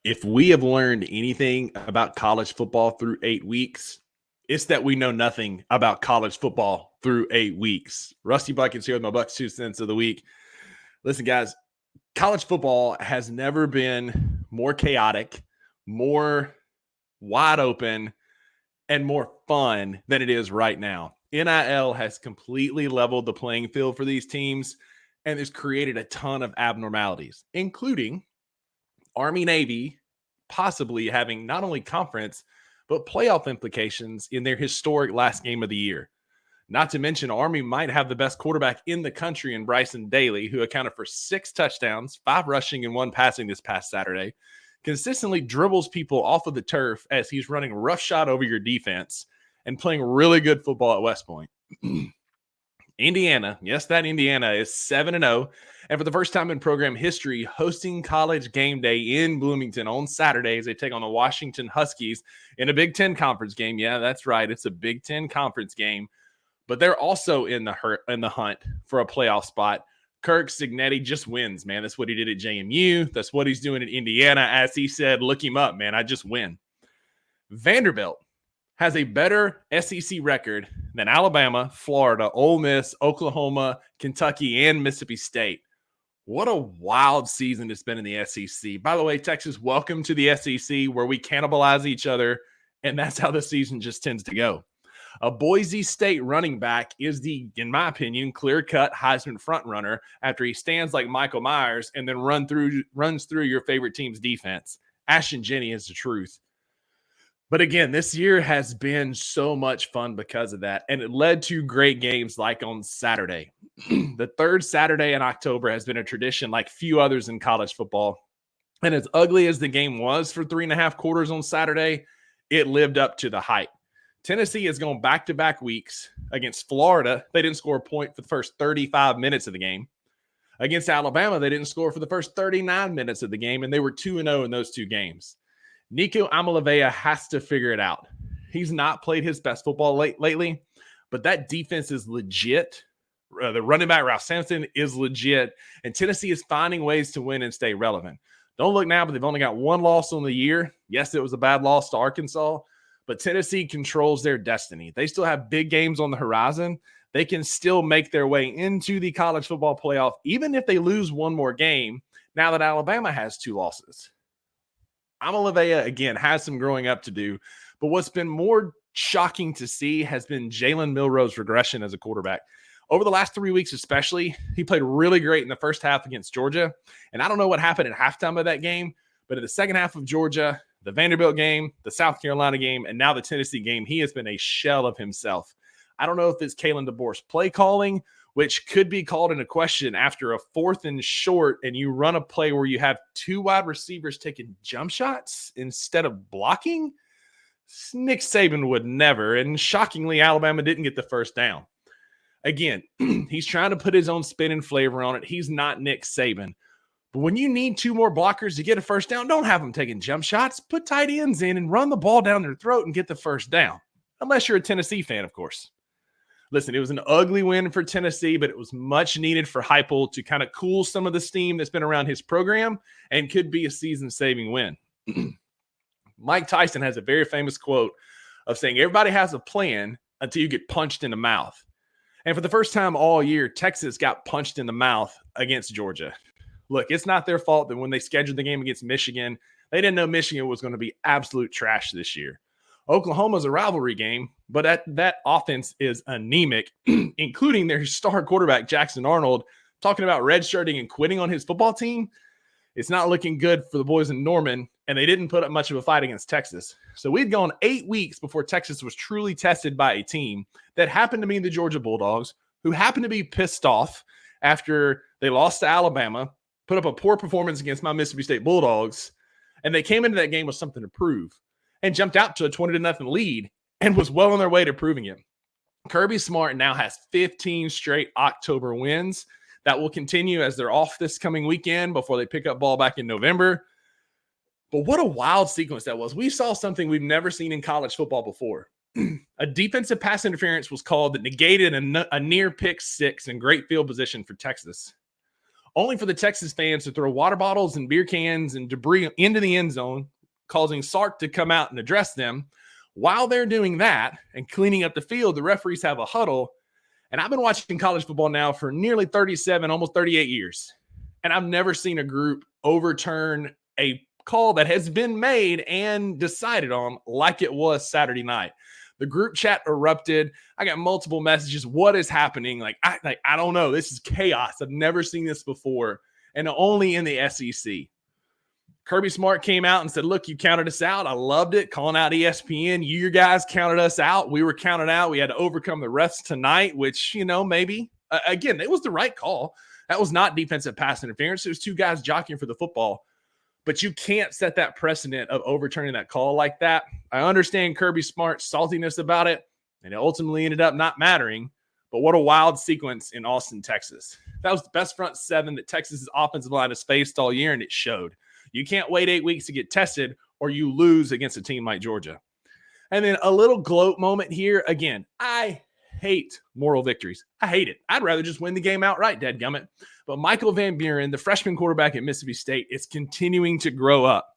If we have learned anything about college football through 8 weeks, it's that we know nothing about college football through 8 weeks. Rusty Buckets here with my Bucks 2 cents of the week. Listen, guys, college football has never been more chaotic, more wide open, and more fun than it is right now. NIL has completely leveled the playing field for these teams and has created a ton of abnormalities, including Army-Navy possibly having not only conference, but playoff implications in their historic last game of the year. Not to mention, Army might have the best quarterback in the country in Bryson Daly, who accounted for 6 touchdowns, 5 rushing and 1 passing this past Saturday, consistently dribbles people off of the turf as he's running roughshod over your defense and playing really good football at West Point. Indiana, yes, that Indiana is 7-0, and for the first time in program history, hosting College Game Day in Bloomington on Saturday as they take on the Washington Huskies in a Big Ten conference game. Yeah, that's right. It's a Big Ten conference game, but they're also in the hunt for a playoff spot. Kirk Cignetti just wins, man. That's what he did at JMU. That's what he's doing at Indiana. As he said, look him up, man. I just win. Vanderbilt has a better SEC record than Alabama, Florida, Ole Miss, Oklahoma, Kentucky, and Mississippi State. What a wild season it's been in the SEC. By the way, Texas, welcome to the SEC where we cannibalize each other, and that's how the season just tends to go. A Boise State running back is the, in my opinion, clear-cut Heisman frontrunner after he stands like Michael Myers and then runs through your favorite team's defense. Ashton Jenney is the truth. But again, this year has been so much fun because of that, and it led to great games like on Saturday. The third Saturday in October has been a tradition like few others in college football, and as ugly as the game was for 3.5 quarters on Saturday, it lived up to the hype. Tennessee has gone back-to-back weeks. Against Florida, they didn't score a point for the first 35 minutes of the game. Against Alabama, they didn't score for the first 39 minutes of the game, and they were 2-0 in those 2 games. Nico Amalavea has to figure it out. He's not played his best football lately, but that defense is legit. The running back, Ralph Sampson, is legit, and Tennessee is finding ways to win and stay relevant. Don't look now, but they've only got 1 loss on the year. Yes, it was a bad loss to Arkansas, but Tennessee controls their destiny. They still have big games on the horizon. They can still make their way into the college football playoff, even if they lose 1 more game, now that Alabama has 2 losses. Amalavea, again, has some growing up to do, but what's been more shocking to see has been Jalen Milroe's regression as a quarterback. Over the last 3 weeks especially, he played really great in the first half against Georgia, and I don't know what happened at halftime of that game, but in the second half of Georgia, the Vanderbilt game, the South Carolina game, and now the Tennessee game, he has been a shell of himself. I don't know if it's Kalen DeBoer's play calling, which could be called into question after a 4th and short and you run a play where you have 2 wide receivers taking jump shots instead of blocking. Nick Saban would never, and shockingly, Alabama didn't get the first down. Again, he's trying to put his own spin and flavor on it. He's not Nick Saban. But when you need 2 more blockers to get a first down, don't have them taking jump shots. Put tight ends in and run the ball down their throat and get the first down. Unless you're a Tennessee fan, of course. Listen, it was an ugly win for Tennessee, but it was much needed for Heupel to kind of cool some of the steam that's been around his program and could be a season-saving win. Mike Tyson has a very famous quote of saying, everybody has a plan until you get punched in the mouth. And for the first time all year, Texas got punched in the mouth against Georgia. Look, it's not their fault that when they scheduled the game against Michigan, they didn't know Michigan was going to be absolute trash this year. Oklahoma's a rivalry game, but that offense is anemic, including their star quarterback, Jackson Arnold, talking about redshirting and quitting on his football team. It's not looking good for the boys in Norman, and they didn't put up much of a fight against Texas. So we'd gone 8 weeks before Texas was truly tested by a team that happened to be the Georgia Bulldogs, who happened to be pissed off after they lost to Alabama, put up a poor performance against my Mississippi State Bulldogs, and they came into that game with something to prove and jumped out to a 20-0 lead and was well on their way to proving it. Kirby Smart now has 15 straight October wins. That will continue as they're off this coming weekend before they pick up ball back in November. But what a wild sequence that was. We saw something we've never seen in college football before. A defensive pass interference was called that negated a near pick 6 in great field position for Texas. only for the Texas fans to throw water bottles and beer cans and debris into the end zone, causing Sark to come out and address them. While they're doing that and cleaning up the field, the referees have a huddle. And I've been watching college football now for nearly 37, almost 38 years. And I've never seen a group overturn a call that has been made and decided on like it was Saturday night. The group chat erupted. I got multiple messages. What is happening? I don't know. This is chaos. I've never seen this before, and only in the SEC. Kirby Smart came out and said, look, you counted us out. I loved it. Calling out ESPN. You guys counted us out. We were counted out. We had to overcome the refs tonight, which, maybe. Again, it was the right call. That was not defensive pass interference. It was two guys jockeying for the football. But you can't set that precedent of overturning that call like that. I understand Kirby Smart's saltiness about it, and it ultimately ended up not mattering. But what a wild sequence in Austin, Texas. That was the best front seven that Texas's offensive line has faced all year, and it showed. You can't wait 8 weeks to get tested, or you lose against a team like Georgia. And then a little gloat moment here. Again, I hate moral victories. I hate it. I'd rather just win the game outright, dadgummit. But Michael Van Buren, the freshman quarterback at Mississippi State, is continuing to grow up.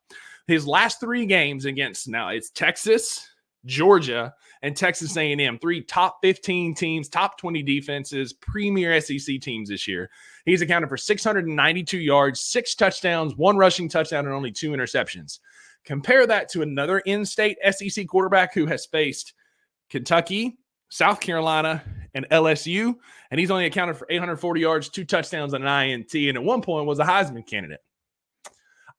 His last 3 games against, now it's Texas, Georgia, and Texas A&M, 3 top 15 teams, top 20 defenses, premier SEC teams this year. He's accounted for 692 yards, 6 touchdowns, 1 rushing touchdown, and only 2 interceptions. Compare that to another in-state SEC quarterback who has faced Kentucky, South Carolina, and LSU, and he's only accounted for 840 yards, 2 touchdowns, and an INT, and at one point was a Heisman candidate.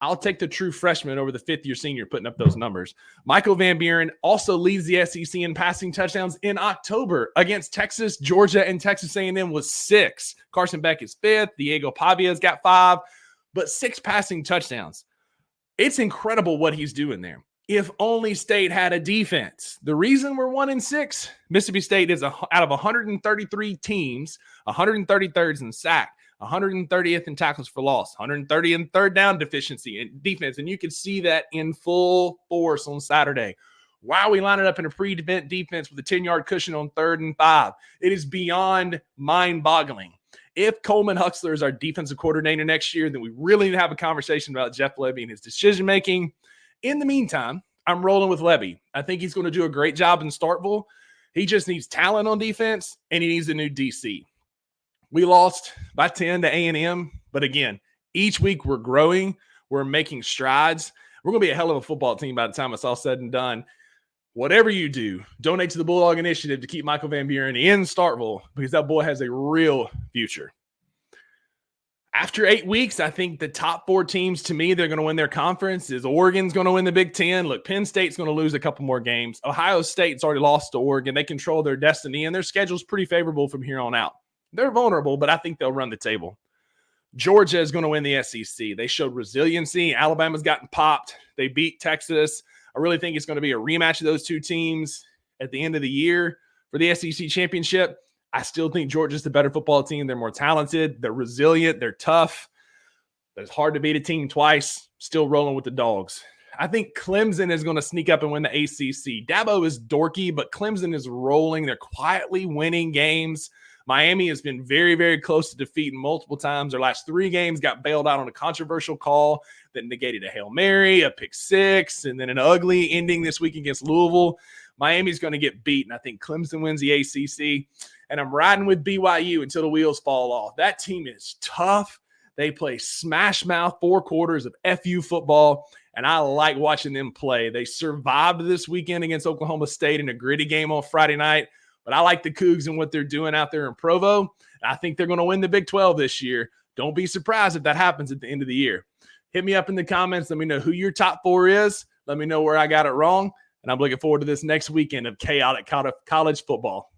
I'll take the true freshman over the fifth-year senior putting up those numbers. Michael Van Buren also leads the SEC in passing touchdowns in October against Texas, Georgia, and Texas A&M with 6. Carson Beck is 5th. Diego Pavia's got 5, but 6 passing touchdowns. It's incredible what he's doing there. If only State had a defense. The reason we're 1-6, Mississippi State is out of 133 teams, 133rd in sack, 130th in tackles for loss, 130th in third down deficiency in defense. And you could see that in full force on Saturday. Wow, we lined it up in a pre-event defense with a 10-yard cushion on 3rd and 5. It is beyond mind-boggling. If Coleman Huxler is our defensive coordinator next year, then we really need to have a conversation about Jeff Lebby and his decision-making. In the meantime, I'm rolling with Lebby. I think he's going to do a great job in Starkville. He just needs talent on defense, and he needs a new DC. We lost by 10 to A&M, but again, each week we're growing. We're making strides. We're going to be a hell of a football team by the time it's all said and done. Whatever you do, donate to the Bulldog Initiative to keep Michael Van Buren in Starkville because that boy has a real future. After 8 weeks, I think the top 4 teams, to me, they're going to win their conference. Is Oregon's going to win the Big Ten. Look, Penn State's going to lose a couple more games. Ohio State's already lost to Oregon. They control their destiny, and their schedule's pretty favorable from here on out. They're vulnerable, but I think they'll run the table. Georgia is going to win the SEC. They showed resiliency. Alabama's gotten popped. They beat Texas. I really think it's going to be a rematch of those 2 teams at the end of the year for the SEC championship. I still think Georgia's the better football team. They're more talented. They're resilient. They're tough. But it's hard to beat a team twice. Still rolling with the Dogs. I think Clemson is going to sneak up and win the ACC. Dabo is dorky, but Clemson is rolling. They're quietly winning games. Miami has been very, very close to defeating multiple times. Their last 3 games got bailed out on a controversial call that negated a Hail Mary, a pick 6, and then an ugly ending this week against Louisville. Miami's going to get beaten. I think Clemson wins the ACC, and I'm riding with BYU until the wheels fall off. That team is tough. They play smash mouth 4 quarters of FU football, and I like watching them play. They survived this weekend against Oklahoma State in a gritty game on Friday night, but I like the Cougs and what they're doing out there in Provo. I think they're going to win the Big 12 this year. Don't be surprised if that happens at the end of the year. Hit me up in the comments. Let me know who your top 4 is. Let me know where I got it wrong. And I'm looking forward to this next weekend of chaotic college football.